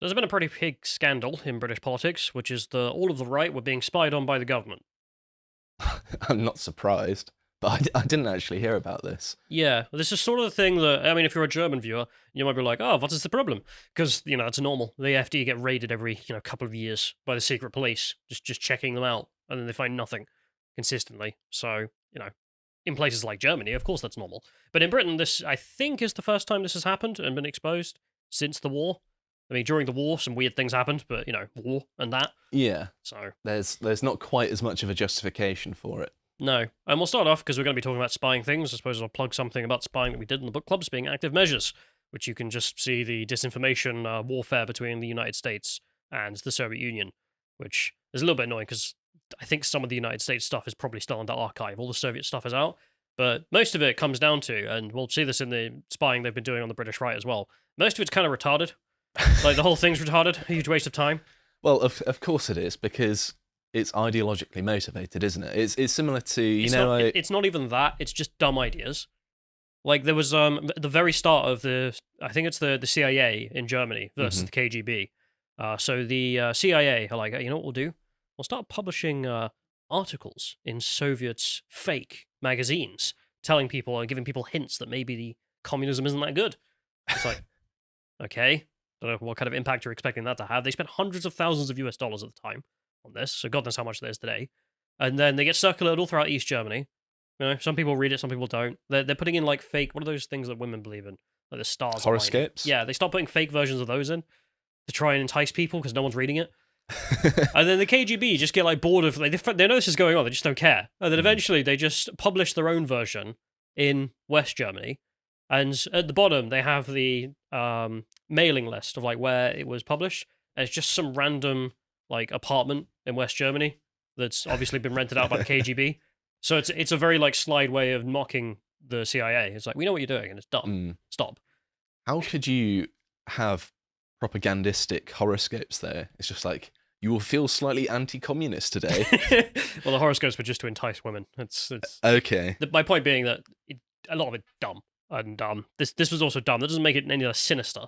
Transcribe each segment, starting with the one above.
There's been a pretty big scandal in British politics, which is all of the right were being spied on by the government. I'm not surprised, but I didn't actually hear about this. Yeah, this is sort of the thing that, I mean, if you're a German viewer, you might be like, oh, what is the problem? Because, it's normal. The FD get raided every, couple of years by the secret police, just checking them out, and then they find nothing consistently. So, in places like Germany, of course that's normal. But in Britain, this, I think, is the first time this has happened and been exposed since the war. I mean, during the war, some weird things happened, but, war and that. Yeah, So, there's not quite as much of a justification for it. no. And we'll start off because we're going to be talking about spying things. I suppose I'll plug something about spying that we did in the book clubs being active measures, which you can just see the disinformation warfare between the United States and the Soviet Union, which is a little bit annoying because I think some of the United States stuff is probably still in the archive. All the Soviet stuff is out. But most of it comes down to, and we'll see this in the spying they've been doing on the British right as well, most of it's kind of retarded. Like, the whole thing's retarded, a huge waste of time. Well, of course it is, because it's ideologically motivated, isn't it? It's similar to, It's not even that, it's just dumb ideas. Like, there was at the very start of I think it's the CIA in Germany versus the KGB. So the CIA are like, you know what we'll do? We'll start publishing articles in Soviets' fake magazines, telling people and giving people hints that maybe the communism isn't that good. It's like, okay, don't know what kind of impact you're expecting that to have. They spent hundreds of thousands of US dollars at the time on this, so God knows how much there is today. And then they get circulated all throughout East Germany. Some people read it, some people don't. They're putting in like fake, what are those things that women believe in? Like the stars. horoscopes. Yeah, they start putting fake versions of those in to try and entice people because no one's reading it. And then the KGB just get like bored of, like, they know this is going on, they just don't care. And then eventually they just publish their own version in West Germany. And at the bottom, they have the mailing list of like where it was published. And it's just some random like apartment in West Germany that's obviously been rented out by the KGB. So it's a very like slide way of mocking the CIA. It's like, we know what you're doing, and it's dumb. Stop. How could you have propagandistic horoscopes there? It's just like, you will feel slightly anti-communist today. Well, the horoscopes were just to entice women. It's Okay. my point being that a lot of it dumb. And this was also dumb. That doesn't make it any less sinister.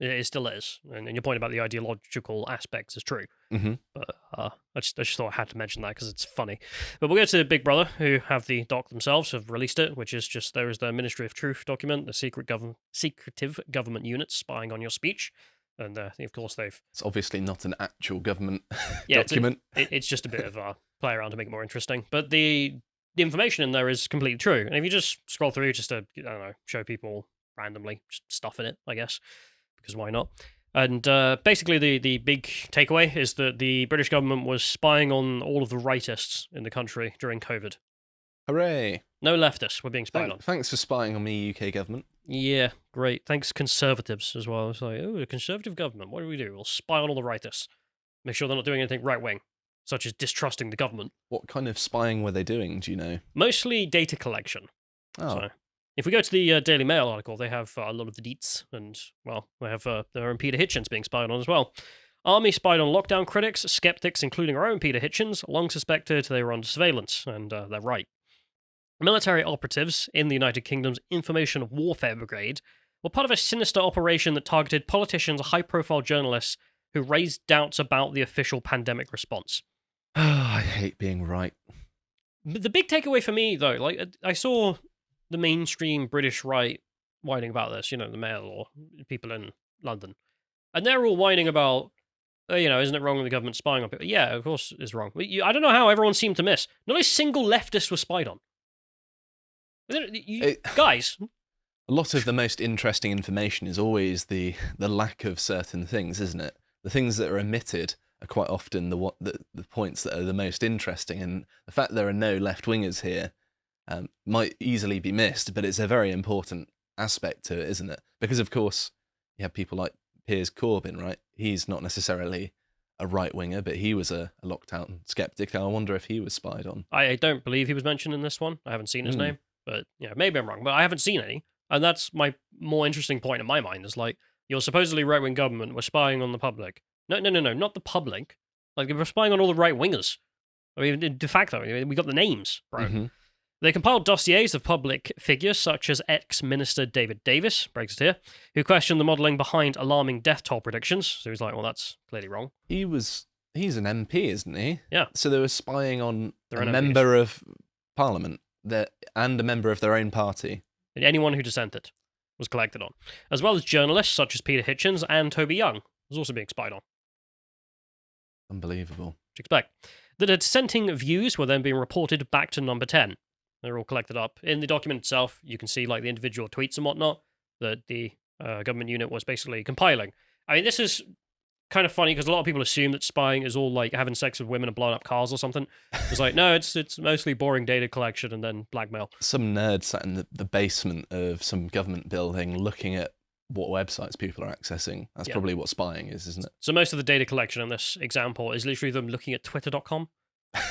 It still is. And your point about the ideological aspects is true. But I just thought I had to mention that because it's funny. But we'll go to Big Brother, who have the doc themselves, have released it, which is just, there is the Ministry of Truth document, the secretive government units spying on your speech. And of course they've... It's obviously not an actual government yeah, document. It's just a bit of a play around to make it more interesting. But the information in there is completely true. And if you just scroll through just to, I don't know, show people randomly just stuff in it, I guess, because why not? And basically the big takeaway is that the British government was spying on all of the rightists in the country during COVID. Hooray. No leftists were being spied on. Thanks for spying on me, UK government. Yeah, great. Thanks, conservatives, as well. It's like, oh, the conservative government, what do? We'll spy on all the rightists. Make sure they're not doing anything right-wing, such as distrusting the government. What kind of spying were they doing, do you know? Mostly data collection. Oh. So, if we go to the Daily Mail article, they have a lot of the deets, and, well, they have their own Peter Hitchens being spied on as well. Army spied on lockdown critics, skeptics, including our own Peter Hitchens, long suspected they were under surveillance, and they're right. Military operatives in the United Kingdom's Information Warfare Brigade were part of a sinister operation that targeted politicians and high-profile journalists who raised doubts about the official pandemic response. I hate being right. The big takeaway for me, though, like, I saw the mainstream British right whining about this, the Mail or people in London, and they're all whining about, isn't it wrong when the government's spying on people? Yeah, of course it's wrong. But I don't know how everyone seemed to miss. Not a single leftist was spied on. Guys. A lot of the most interesting information is always the lack of certain things, isn't it? The things that are omitted are quite often the points that are the most interesting, and the fact there are no left-wingers here might easily be missed, but it's a very important aspect to it, isn't it? Because, of course, you have people like Piers Corbyn, right? He's not necessarily a right-winger, but he was a locked-out skeptic. I wonder if he was spied on. I don't believe he was mentioned in this one. I haven't seen his name. But maybe I'm wrong, but I haven't seen any. And that's my more interesting point in my mind, is like, your supposedly right-wing government were spying on the public. No, not the public. Like, they were spying on all the right-wingers. I mean, de facto, we got the names, bro. They compiled dossiers of public figures such as ex-minister David Davis, Brexit here, who questioned the modelling behind alarming death toll predictions. So he's like, well, that's clearly wrong. He's an MP, isn't he? Yeah. So they were spying on Their a own member of Parliament and a member of their own party. And anyone who dissented was collected on, as well as journalists such as Peter Hitchens and Toby Young was also being spied on. Unbelievable. What do you expect? The dissenting views were then being reported back to Number 10. They're all collected up. In the document itself, you can see like the individual tweets and whatnot that the government unit was basically compiling. I mean, this is kind of funny because a lot of people assume that spying is all like having sex with women and blowing up cars or something. It's like, no, it's mostly boring data collection and then blackmail. Some nerd sat in the basement of some government building looking at what websites people are accessing. That's probably what spying is, isn't it? So most of the data collection in this example is literally them looking at twitter.com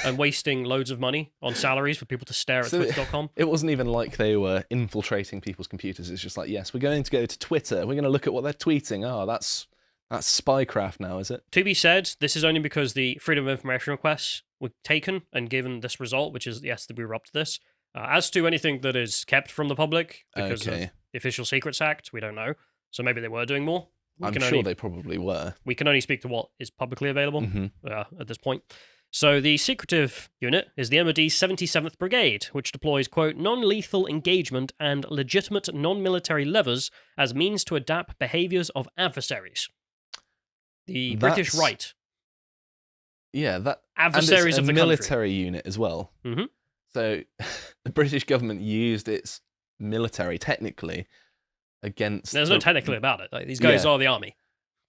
and wasting loads of money on salaries for people to stare at twitter.com. It wasn't even like they were infiltrating people's computers. It's just like, yes, we're going to go to Twitter. We're going to look at what they're tweeting. Oh, that's spycraft now, is it? To be said, this is only because the Freedom of Information requests were taken and given this result, which is, yes, that we were up to this. As to anything that is kept from the public because of the Official Secrets Act, we don't know. So maybe they were doing more. I'm sure they probably were. We can only speak to what is publicly available at this point. So the secretive unit is the MOD's 77th Brigade, which deploys, quote, non-lethal engagement and legitimate non-military levers as means to adapt behaviours of adversaries. The British right. Yeah, that adversaries of the military unit as well. Mm-hmm. So the British government used its military technically against. There's no technically about it. Like, these guys are the army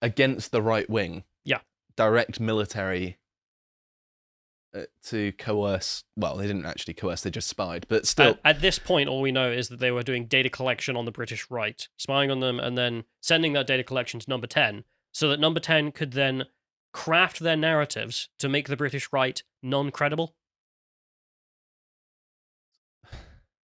against the right wing. Yeah, direct military to coerce. Well, they didn't actually coerce; they just spied. But still, at this point, all we know is that they were doing data collection on the British right, spying on them, and then sending that data collection to Number 10. So that Number 10 could then craft their narratives to make the British right non-credible.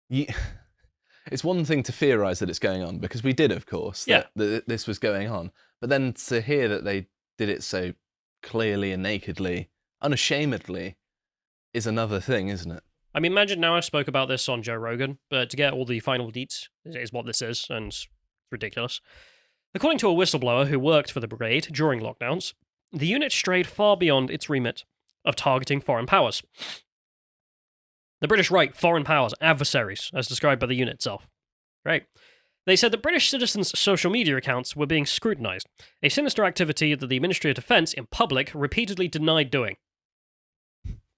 It's one thing to theorise that it's going on, because we did, of course, that this was going on. But then to hear that they did it so clearly and nakedly, unashamedly, is another thing, isn't it? I mean, imagine now I spoke about this on Joe Rogan, but to get all the final deets is what this is, and it's ridiculous. According to a whistleblower who worked for the brigade during lockdowns, the unit strayed far beyond its remit of targeting foreign powers. The British right, foreign powers, adversaries, as described by the unit itself. Right. They said that British citizens' social media accounts were being scrutinised, a sinister activity that the Ministry of Defence in public repeatedly denied doing.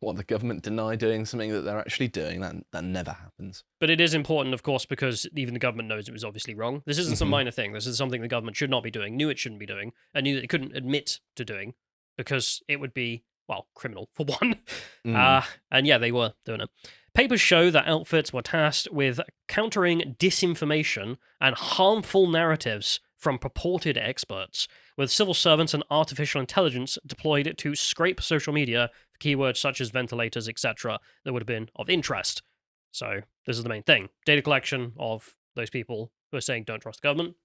What, the government deny doing something that they're actually doing? That never happens. But it is important, of course, because even the government knows it was obviously wrong. This isn't some minor thing. This is something the government should not be doing, knew it shouldn't be doing, and knew that it couldn't admit to doing, because it would be, well, criminal, for one. And yeah, they were doing it. Papers show that outfits were tasked with countering disinformation and harmful narratives from purported experts, with civil servants and artificial intelligence deployed to scrape social media for keywords such as ventilators, etc., that would have been of interest. So this is the main thing. Data collection of those people who are saying don't trust the government.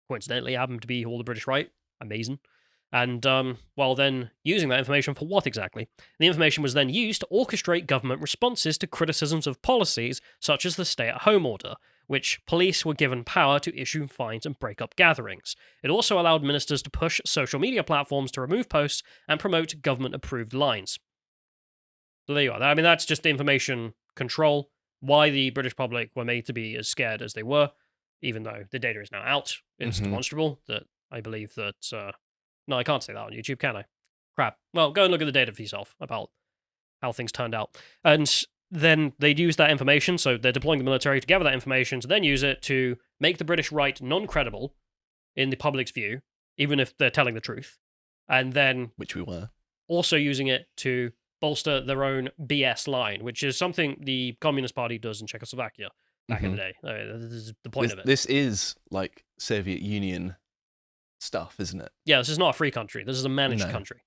Coincidentally, happen to be all the British right. Amazing. And, well, then using that information for what exactly? The information was then used to orchestrate government responses to criticisms of policies such as the stay-at-home order, which police were given power to issue fines and break up gatherings. It also allowed ministers to push social media platforms to remove posts and promote government-approved lines. So there you are. I mean, that's just information control. Why the British public were made to be as scared as they were, even though the data is now out. It's demonstrable that I believe that... No, I can't say that on YouTube, can I? Crap. Well, go and look at the data for yourself about how things turned out. And then they'd use that information, so they're deploying the military to gather that information, to then use it to make the British right non-credible in the public's view, even if they're telling the truth. And then... Which we were. Also using it to bolster their own BS line, which is something the Communist Party does in Czechoslovakia back in the day. This is the point of it. This is like Soviet Union stuff, isn't it? Yeah, this is not a free country. This is a managed country.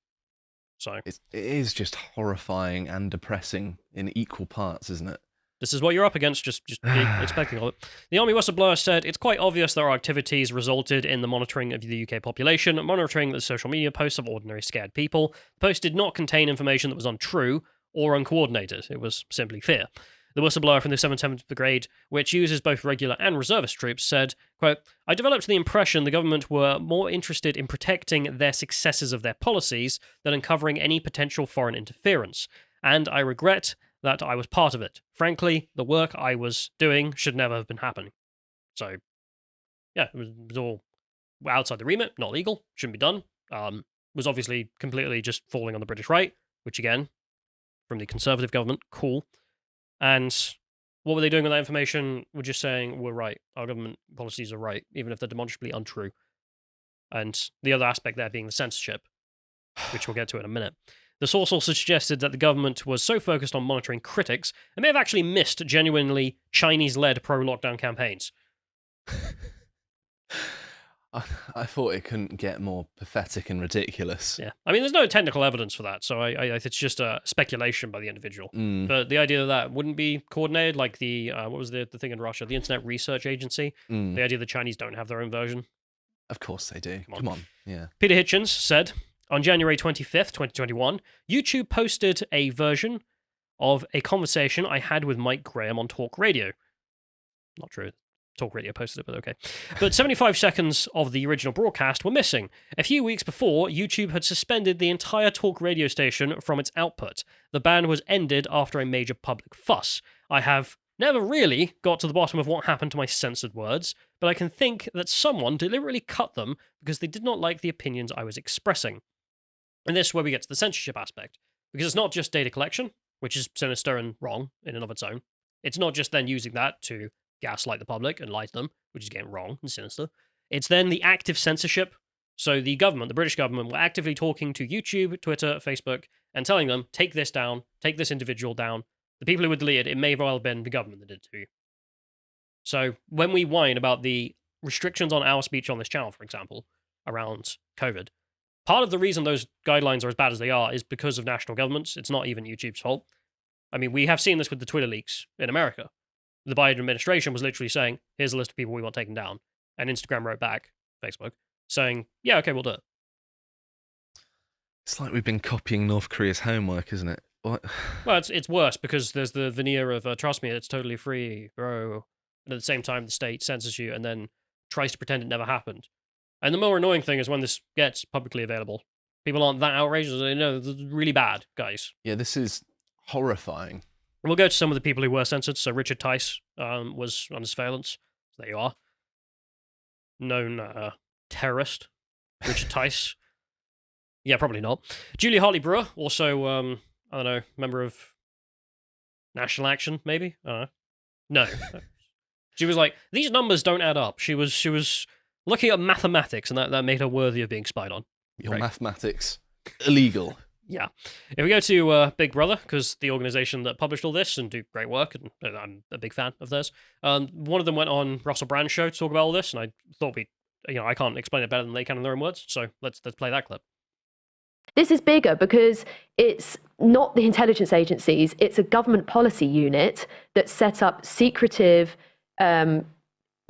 So it is just horrifying and depressing in equal parts, isn't it? This is what you're up against, just be expecting of it. The army whistleblower said, it's quite obvious that our activities resulted in the monitoring of the UK population, monitoring the social media posts of ordinary scared people. The post did not contain information that was untrue or uncoordinated. It was simply fear. The whistleblower from the 710th Brigade, which uses both regular and reservist troops, said, quote, I developed the impression the government were more interested in protecting their successes of their policies than uncovering any potential foreign interference, and I regret that I was part of it. Frankly, the work I was doing should never have been happening. So, yeah, it was all outside the remit, not legal, shouldn't be done. Was obviously completely just falling on the British right, which again, from the Conservative government, cool. And what were they doing with that information? We're just saying we're right. Our government policies are right, even if they're demonstrably untrue. And the other aspect there being the censorship, which we'll get to in a minute. The source also suggested that the government was so focused on monitoring critics, it may have actually missed genuinely Chinese-led pro-lockdown campaigns. I thought it couldn't get more pathetic and ridiculous. Yeah, I mean, there's no technical evidence for that, so it's just a speculation by the individual. But the idea that wouldn't be coordinated, like the what was the thing in Russia, the Internet Research Agency, the idea the Chinese don't have their own version. Of course they do. Come on. Yeah. Peter Hitchens said, on January 25th, 2021, YouTube posted a version of a conversation I had with Mike Graham on Talk Radio. Not true. Talk Radio posted it, but okay. But 75 seconds of the original broadcast were missing. A few weeks before, YouTube had suspended the entire Talk Radio station from its output. The ban was ended after a major public fuss. I have never really got to the bottom of what happened to my censored words, but I can think that someone deliberately cut them because they did not like the opinions I was expressing. And this is where we get to the censorship aspect. Because it's not just data collection, which is sinister and wrong in and of its own. It's not just then using that to gaslight the public and lie to them, which is getting wrong and sinister. It's then the active censorship. So the government, the British government, were actively talking to YouTube, Twitter, Facebook, and telling them, take this down, take this individual down. The people who were deleted, it may well have been the government that did it to you. So when we whine about the restrictions on our speech on this channel, for example, around COVID, part of the reason those guidelines are as bad as they are is because of national governments. It's not even YouTube's fault. I mean, we have seen this with the Twitter leaks in America. The Biden administration was literally saying, here's a list of people we want taken down. And Instagram wrote back, Facebook, saying, yeah, okay, we'll do it. It's like we've been copying North Korea's homework, isn't it? What? Well, it's worse because there's the veneer of, trust me, it's totally free, bro. And at the same time, the state censors you and then tries to pretend it never happened. And the more annoying thing is when this gets publicly available, people aren't that outraged. They know this is really bad, guys. Yeah, this is horrifying. We'll go to some of the people who were censored. So Richard Tice was under surveillance. So there you are. Known terrorist, Richard Tice. Yeah, probably not. Julie Hartley-Brewer, also, I don't know, member of National Action, maybe? I don't know. No. She was like, these numbers don't add up. She was looking at mathematics, and that made her worthy of being spied on. Your mathematics, illegal. Yeah. If we go to Big Brother, because the organization that published all this and do great work, and I'm a big fan of theirs, one of them went on Russell Brand's show to talk about all this, and I thought I can't explain it better than they can in their own words, so let's play that clip. This is bigger because it's not the intelligence agencies, it's a government policy unit that set up secretive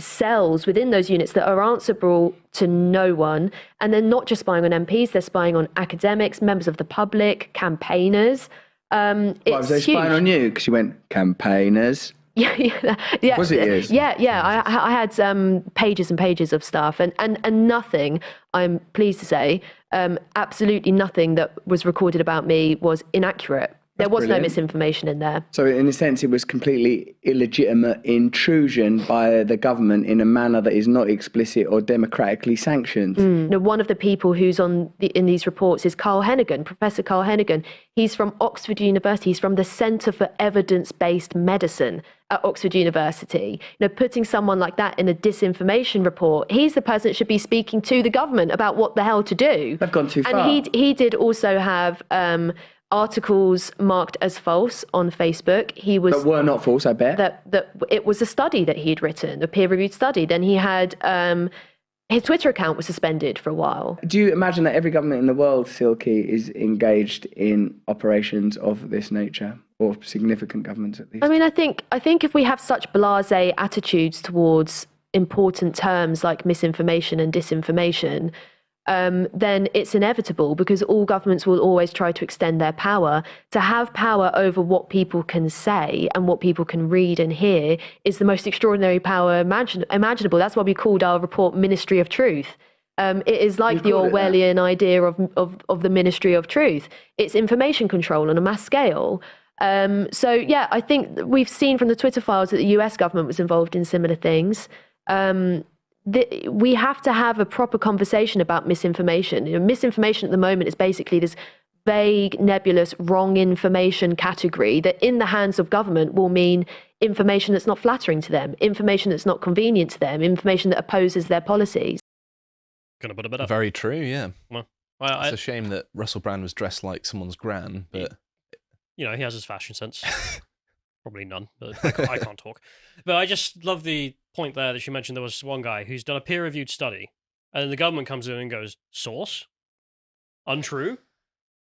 cells within those units that are answerable to no one. And they're not just spying on MPs, they're spying on academics, members of the public, campaigns. Was they spying on you? Because you went, campaigners. Yeah. Was it yours? Yeah. I had pages and pages of stuff and nothing, I'm pleased to say, absolutely nothing that was recorded about me was inaccurate. There was no misinformation in there. So in a sense, it was completely illegitimate intrusion by the government in a manner that is not explicit or democratically sanctioned. Now, one of the people who's in these reports is Carl Hennigan, Professor Carl Hennigan. He's from Oxford University. He's from the Centre for Evidence-Based Medicine at Oxford University. Putting someone like that in a disinformation report, he's the person that should be speaking to the government about what the hell to do. They've gone too far. And he did also have articles marked as false on Facebook. That were not false, I bet. That it was a study that he'd written, a peer-reviewed study. Then he had his Twitter account was suspended for a while. Do you imagine that every government in the world, Silkie, is engaged in operations of this nature, or significant governments at least? I mean, I think if we have such blasé attitudes towards important terms like misinformation and disinformation, then it's inevitable, because all governments will always try to extend their power. To have power over what people can say and what people can read and hear is the most extraordinary power imaginable. That's why we called our report Ministry of Truth. It is like the Orwellian idea of the Ministry of Truth. It's information control on a mass scale. So, yeah, I think we've seen from the Twitter files that the US government was involved in similar things. We have to have a proper conversation about misinformation. Misinformation at the moment is basically this vague, nebulous, wrong information category that in the hands of government will mean information that's not flattering to them, information that's not convenient to them, information that opposes their policies. Gonna put a bit up. Very true, yeah. Well, it's a shame that Russell Brand was dressed like someone's gran, but... You know, he has his fashion sense. Probably none, but I can't talk. But I just love the point there that you mentioned. There was one guy who's done a peer-reviewed study, and then the government comes in and goes, source? Untrue?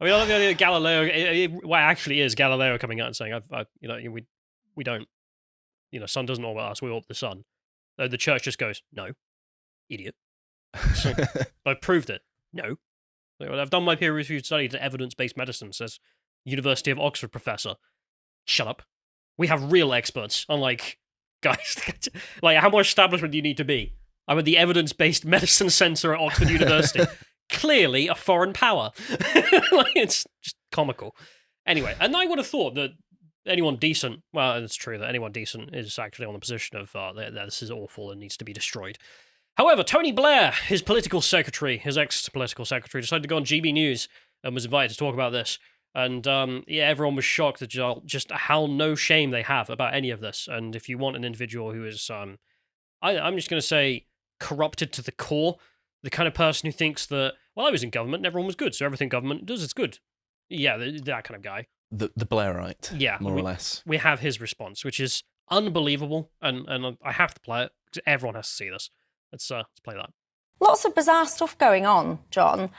I mean, I love the idea that Galileo, well, actually is Galileo coming out and saying, we don't, sun doesn't orbit us, we orbit the sun. The church just goes, no, idiot. So, I proved it. No. I've done my peer-reviewed study to evidence-based medicine, says University of Oxford professor. Shut up. We have real experts, unlike guys. Like, how much establishment do you need to be? I'm at the evidence-based medicine center at Oxford University. Clearly a foreign power. Like, it's just comical. Anyway, and I would have thought that anyone decent, well, it's true that anyone decent is actually on the position of, this is awful and needs to be destroyed. However, Tony Blair, his political secretary, his ex-political secretary, decided to go on GB News and was invited to talk about this. And, everyone was shocked at just how no shame they have about any of this. And if you want an individual who is, I'm just going to say, corrupted to the core, the kind of person who thinks that, well, I was in government and everyone was good, so everything government does is good. Yeah, that kind of guy. The Blairite, yeah, more or less. We have his response, which is unbelievable, and I have to play it, because everyone has to see this. Let's play that. Lots of bizarre stuff going on, John.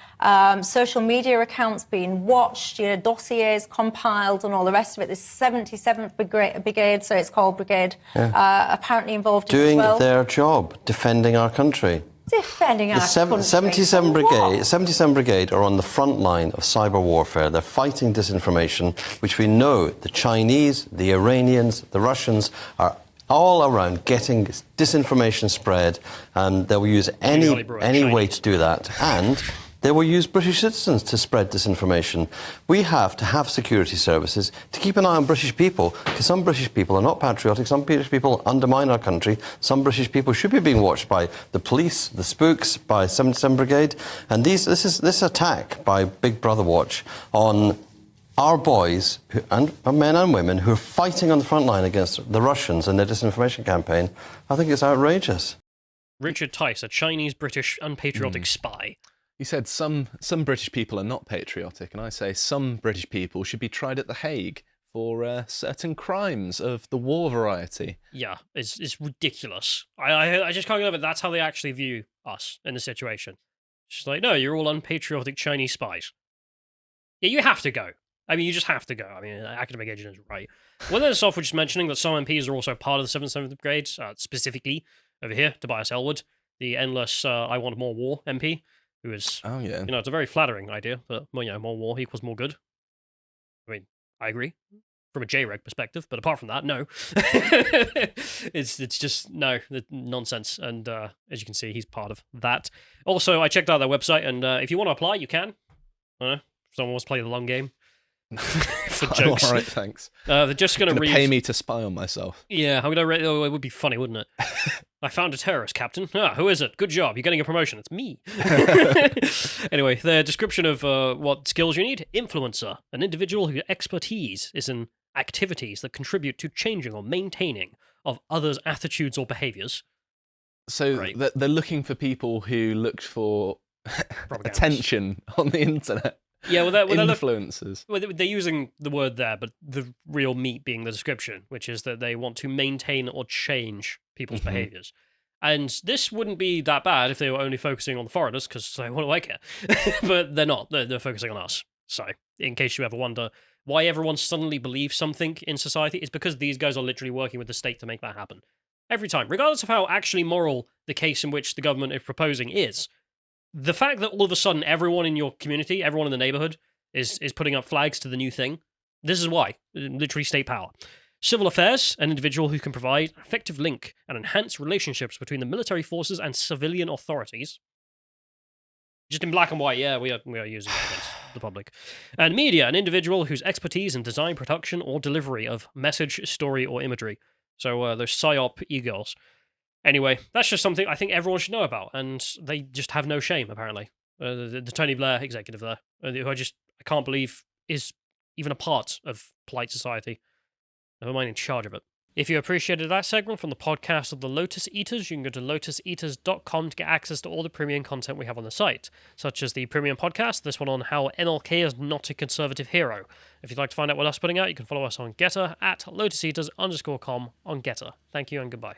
Social media accounts being watched, dossiers compiled and all the rest of it. This 77th Brigade, so it's called Brigade, apparently involved in as well. Doing their job, defending our country. Defending our country. 77 Brigade are on the front line of cyber warfare. They're fighting disinformation, which we know the Chinese, the Iranians, the Russians are all around getting disinformation spread, and they will use any way to do that. And they will use British citizens to spread disinformation. We have to have security services to keep an eye on British people, because some British people are not patriotic, some British people undermine our country, some British people should be being watched by the police, the spooks, by 77 Brigade. And this attack by Big Brother Watch on our boys, and men and women, who are fighting on the front line against the Russians and their disinformation campaign, I think it's outrageous. Richard Tice, a Chinese-British unpatriotic spy. He said some British people are not patriotic, and I say some British people should be tried at The Hague for certain crimes of the war variety. Yeah, it's ridiculous. I just can't get over it. That's how they actually view us in the situation. It's just like, no, you're all unpatriotic Chinese spies. Yeah, you have to go. I mean, you just have to go. I mean, academic agent is right. One of the stuff we're just mentioning that some MPs are also part of the 77th Brigade, specifically over here, Tobias Ellwood, the endless I want more war MP, who is, it's a very flattering idea that, more war equals more good. I mean, I agree from a JREG perspective, but apart from that, no. it's just, no, nonsense. And as you can see, he's part of that. Also, I checked out their website, and if you want to apply, you can. I don't know, if someone wants to play the long game. For jokes. All right, thanks. They're just going to pay me to spy on myself. Yeah, I'm going to it would be funny, wouldn't it? I found a terrorist, Captain. Who is it? Good job. You're getting a promotion. It's me. Anyway, their description of what skills you need. Influencer, an individual whose expertise is in activities that contribute to changing or maintaining of others' attitudes or behaviors. So they're looking for people who looked for attention on the internet. Yeah, well, influencers. They're using the word there, but the real meat being the description, which is that they want to maintain or change people's behaviors. And this wouldn't be that bad if they were only focusing on the foreigners, because what do I care? But they're not. They're focusing on us. So, in case you ever wonder why everyone suddenly believes something in society, it's because these guys are literally working with the state to make that happen. Every time. Regardless of how actually moral the case in which the government is proposing is, the fact that all of a sudden everyone in your community, everyone in the neighborhood is putting up flags to the new thing, this is why. Literally state power. Civil affairs, an individual who can provide an effective link and enhance relationships between the military forces and civilian authorities. Just in black and white, yeah, we are using it against the public. And media, an individual whose expertise in design, production, or delivery of message, story, or imagery. So those PSYOP e-girls. Anyway, that's just something I think everyone should know about, and they just have no shame, apparently. The Tony Blair executive there, who I can't believe is even a part of polite society. Never mind in charge of it. If you appreciated that segment from the podcast of the Lotus Eaters, you can go to lotuseaters.com to get access to all the premium content we have on the site, such as the premium podcast, this one on how MLK is not a conservative hero. If you'd like to find out what else we're putting out, you can follow us on Getter at lotuseaters_com on Getter. Thank you and goodbye.